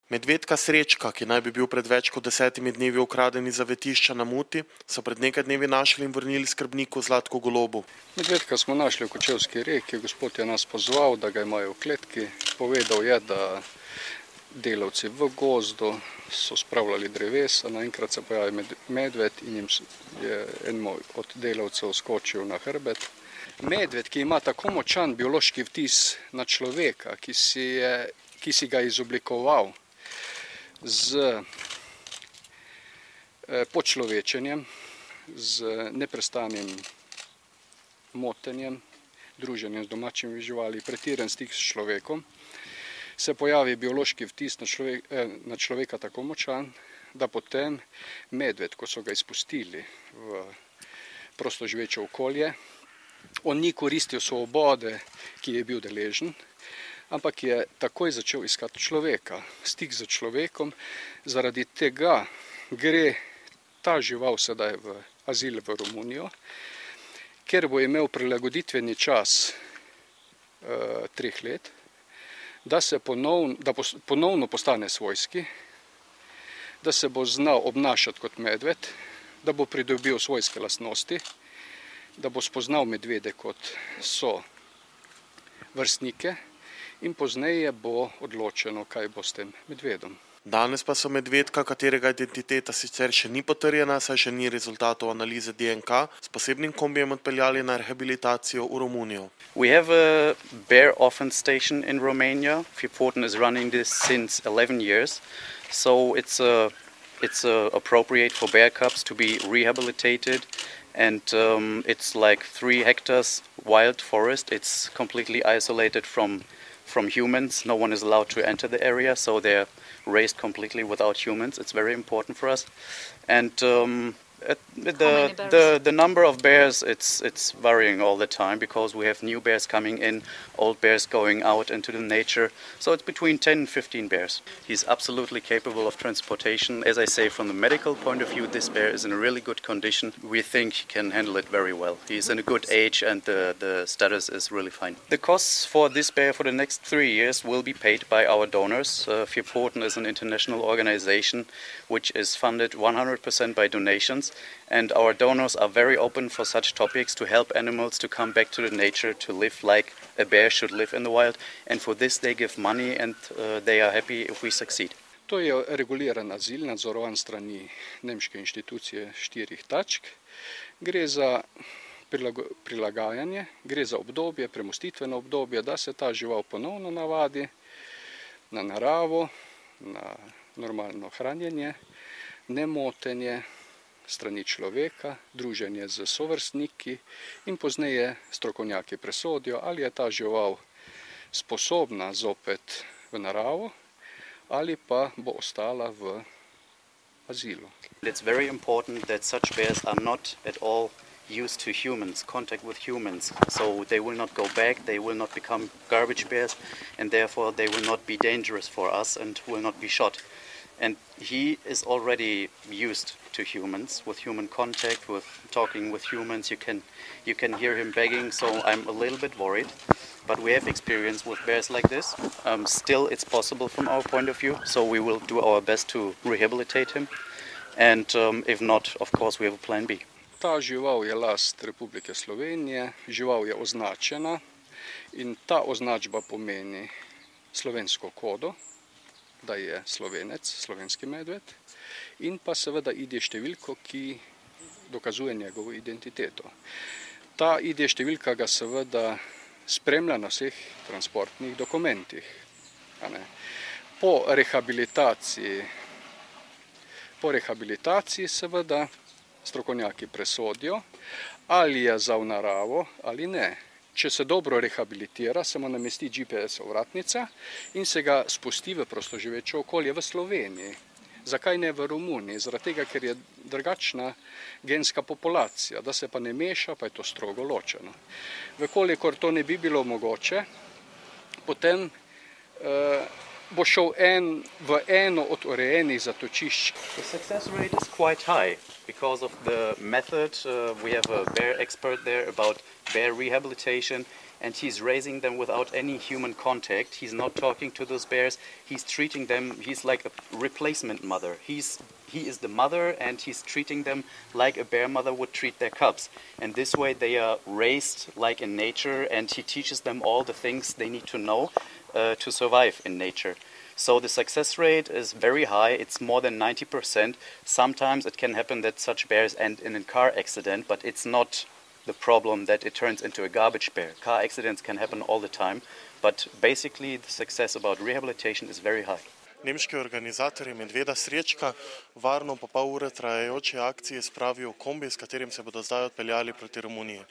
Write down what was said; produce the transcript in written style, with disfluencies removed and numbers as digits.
Medvedka Srečka, ki naj bi bil pred več kot 10 dnevi ukraden iz zavetišča na Muti, so pred nekaj dnevi našli in vrnili skrbniku Zlatku Golobu. Medvedka smo našli v Kočevski Reki, gospod je nas pozval, da ga imajo v kletki. Povedal je, da delavci v gozdu so spravljali drevesa, naenkrat se pojavi medved in jim je en od delavcev skočil na hrbet. Medved, ki ima tako močan biološki vtis na človeka, ki si ga izoblikoval z počlovečenjem, z neprestanim motenjem, druženjem z domačimi živali, pretiran stik s človekom, se pojavi biološki vtis na človeka tako močan, da potem medved, ko so ga izpustili v prostoživeče okolje, on ni koristil svobode, ki je bil deležen, ampak je takoj začel iskati človeka, stik z človekom. Zaradi tega gre ta žival sedaj v azil v Romunijo, ker bo imel prilagoditveni čas 3 let, da ponovno postane svojski, da se bo znal obnašati kot medved, da bo pridobil svojske lastnosti, da bo spoznal medvede kot sovrstnike, in pozneje bo odločeno, kaj bo s tem medvedom. Danes pa so medvedka, katerega identiteta sicer še ni potrjena, saj še ni rezultatov analize DNK, s posebnim kombijem odpeljali na rehabilitacijo v Romunijo. We have a bear orphan station in Romania. Popoldne is running this since 11 years. So it's appropriate for bear cubs to be rehabilitated. And it's like 3 hectares wild forest. It's completely isolated from humans. No one is allowed to enter the area, so they're raised completely without humans. It's very important for us. And the number of bears, it's varying all the time, because we have new bears coming in, old bears going out into the nature. So it's between 10 and 15 bears. He's absolutely capable of transportation. As I say, from the medical point of view, this bear is in a really good condition. We think he can handle it very well. He's in a good age and the status is really fine. The costs for this bear for the next 3 years will be paid by our donors. Popoldne is an international organization which is funded 100% by donations. And our donors are very open for such topics, to help animals to come back to the nature, to live like a bear should live in the wild. And for this they give money and they are happy if we succeed. To je reguliran azil, nadzorovan strani nemške inštitucije Štiri tačk. Gre za prilagajanje, gre za obdobje, premostitveno obdobje, da se ta žival ponovno navadi na naravo, na normalno hranjenje, nemotenje strani človeka, druženje z sovrstniki in pozneje strokovnjaki presodijo, ali je ta žival sposobna zopet v naravo ali pa bo ostala v azilu. It's very important that such bears are not at all used to humans, contact with humans. So they will not go back, they will not become garbage bears, and therefore they will not be dangerous for us and will not be shot. And he is already used to humans, with human contact, with talking with humans. You can hear him begging, so I'm a little bit worried. But we have experience with bears like this. Still, it's possible from our point of view, so we will do our best to rehabilitate him. And if not, of course, we have a plan B. Ta žival je last Republike Slovenije, žival je označena in ta označba pomeni slovensko kodo, da je Slovenec, slovenski medved, in pa seveda ID številko, ki dokazuje njegovo identiteto. Ta ID številka ga seveda spremlja na vseh transportnih dokumentih. Po rehabilitaciji seveda strokovnjaki presodijo, ali je za v naravo ali ne. Če se dobro rehabilitira, se mu namesti GPS ovratnica in se ga spusti v prostoživeče okolje v Sloveniji. Zakaj ne v Romuniji? Zaradi tega, ker je drugačna genska populacija, da se pa ne meša, pa je to strogo ločeno. Vkolikor to ne bi bilo mogoče, potem bo šel v eno od urejenih zatočišč. The success rate is quite high because of the method. We have a bear expert there about bear rehabilitation. and he's raising them without any human contact. He's not talking to those bears. He's treating them, he's like a replacement mother. He is the mother, and he's treating them like a bear mother would treat their cubs. And this way they are raised like in nature, and he teaches them all the things they need to know to survive in nature. So the success rate is very high. It's more than 90%. Sometimes it can happen that such bears end in a car accident, but it's not the problem that it turns into a garbage bear. Car accidents can happen all the time, but basically the success about rehabilitation is very high. Nemški organizatorji medveda Srečka varno po pol ure trajajoče akcije spravijo v kombi, s katerim se bodo zdaj odpeljali proti Romuniji.